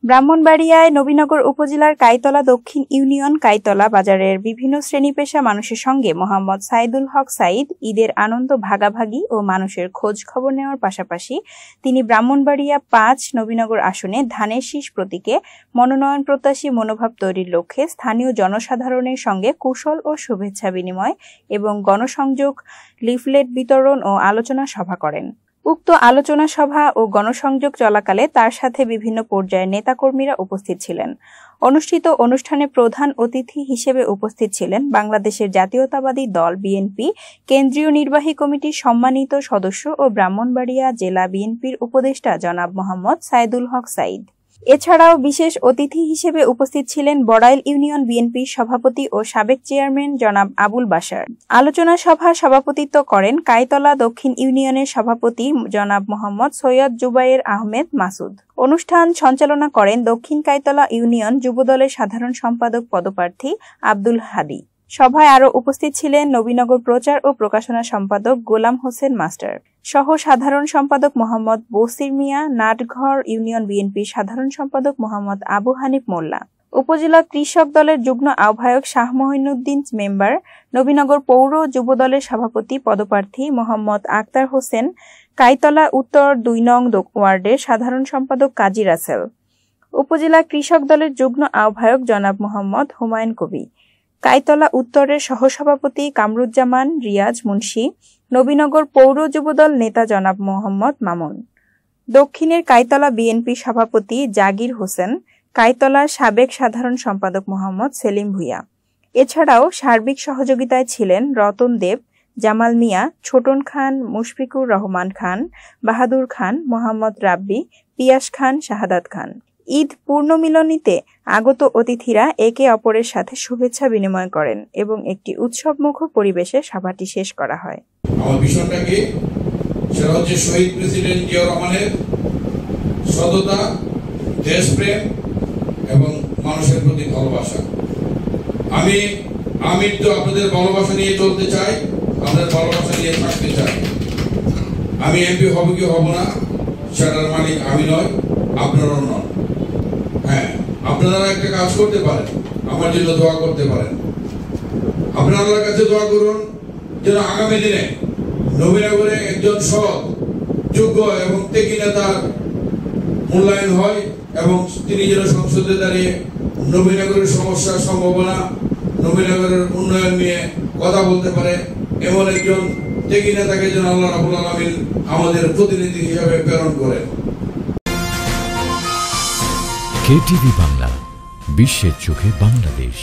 ব্রাহ্মণবাড়িয়ায় নবীনগর উপজেলার কাইতলা দক্ষিণ ইউনিয়ন কাইতলা বাজারের বিভিন্ন শ্রেণী-পেশা মানুষের সঙ্গে মোহাম্মদ সাইদুল হক সাইদ ঈদের আনন্দ ভাগাভাগি ও মানুষের খোঁজ খবর নেওয়ার পাশাপাশি তিনি ব্রাহ্মণবাড়িয়া ৫ নবীনগর আসনে ধানের শীষ প্রতীকে মনোনয়ন প্রত্যাশী মনোভাব তৈরির লক্ষ্যে স্থানীয় জনসাধারণের সঙ্গে কুশল ও শুভেচ্ছা বিনিময় এবং গণসংযোগ, লিফলেট বিতরণ ও আলোচনা সভা করেন। উক্ত আলোচনা সভা ও গণসংযোগ চলাকালে তার সাথে বিভিন্ন পর্যায়ের নেতাকর্মীরা উপস্থিত ছিলেন। অনুষ্ঠিত অনুষ্ঠানে প্রধান অতিথি হিসেবে উপস্থিত ছিলেন বাংলাদেশের জাতীয়তাবাদী দল বিএনপি কেন্দ্রীয় নির্বাহী কমিটির সম্মানিত সদস্য ও ব্রাহ্মণবাড়িয়া জেলা বিএনপির উপদেষ্টা জনাব মোহাম্মদ সাইদুল হক সাইদ। এছাড়াও বিশেষ অতিথি হিসেবে উপস্থিত ছিলেন বড়াইল ইউনিয়ন বিএনপির সভাপতি ও সাবেক চেয়ারম্যান জনাব আবুল বাশার। আলোচনা সভার সভাপতিত্ব করেন কাইতলা দক্ষিণ ইউনিয়নের সভাপতি জনাব মোহাম্মদ সৈয়দ জুবায়ের আহমেদ মাসুদ। অনুষ্ঠান সঞ্চালনা করেন দক্ষিণ কাইতলা ইউনিয়ন যুবদলের সাধারণ সম্পাদক পদপ্রার্থী আব্দুল হাদী। সভায় আরও উপস্থিত ছিলেন নবীনগর প্রচার ও প্রকাশনা সম্পাদক গোলাম হোসেন মাস্টার সহ সাধারণ সম্পাদক মোহাম্মদ বসির মিয়া, নাটঘর ইউনিয়ন বিএনপির সাধারণ সম্পাদক মোহাম্মদ আবু হানিফ মোল্লা, উপজেলা কৃষক দলের যুগ্ম আহ্বায়ক শাহ মঈনুদ্দিন মেম্বার, নবীনগর পৌর যুবদলের সভাপতি পদপ্রার্থী মোহাম্মদ আক্তার হোসেন, কাইতলা উত্তর ২ নং ওয়ার্ডের সাধারণ সম্পাদক কাজী রাসেল, উপজেলা কৃষক দলের যুগ্ম আহ্বায়ক জনাব মোহাম্মদ হুমায়ুন কবি, কাইতলা উত্তরের সহসভাপতি কামরুজ্জামান রিয়াজ মুন্সি, নবীনগর পৌর যুবদল নেতা জনাব মোহাম্মদ মামুন, দক্ষিণের কাইতলা বিএনপি সভাপতি জাগির হোসেন, কাইতলার সাবেক সাধারণ সম্পাদক মোহাম্মদ সেলিম ভুঁইয়া। এছাড়াও সার্বিক সহযোগিতায় ছিলেন রতন দেব, জামাল মিয়া, ছোটন খান, মুশফিকুর রহমান খান, বাহাদুর খান, মোহাম্মদ রাব্বি, পিয়াস খান, শাহাদাত খান। ঈদ পূর্ণমিলনীতে আগত অতিথিরা একে অপরের সাথে শুভেচ্ছা বিনিময় করেন এবং একটি উৎসবমুখর পরিবেশে সভাটি শেষ করা হয়। আমার বিষয়টা কি, সেটা হচ্ছে শহীদ প্রেসিডেন্ট জিয়া রহমানের সততা, দেশপ্রেম এবং মানুষের প্রতি ভালোবাসা। আমি তো আপনাদের ভালোবাসা নিয়ে চলতে চাই, আপনাদের ভালোবাসা নিয়ে থাকতে চাই। আমি এমপি হব কি হব না সেটার মালিক আমি নয়, আপনারাও নন। হ্যাঁ, আপনারা একটা কাজ করতে পারেন, আমার জন্য দোয়া করতে পারেন। আপনার আল্লাহর কাছে দোয়া করুন যেন আগামী দিনে নবীনগরে একজন সৎ, যোগ্য এবং ত্যাগী নেতার মূল্যায়ন হয় এবং তিনি যেন সংসদে দাঁড়িয়ে নবীনগরের সমস্যা, সম্ভাবনা, নবীনগরের উন্নয়ন নিয়ে কথা বলতে পারে এমন একজন ত্যাগী নেতাকে যেন আল্লাহ রাব্বুল আলামিন আমাদের প্রতিনিধি হিসেবে প্রেরণ করেন। কেটিভি বাংলা, বিশ্বের চোখে বাংলাদেশ।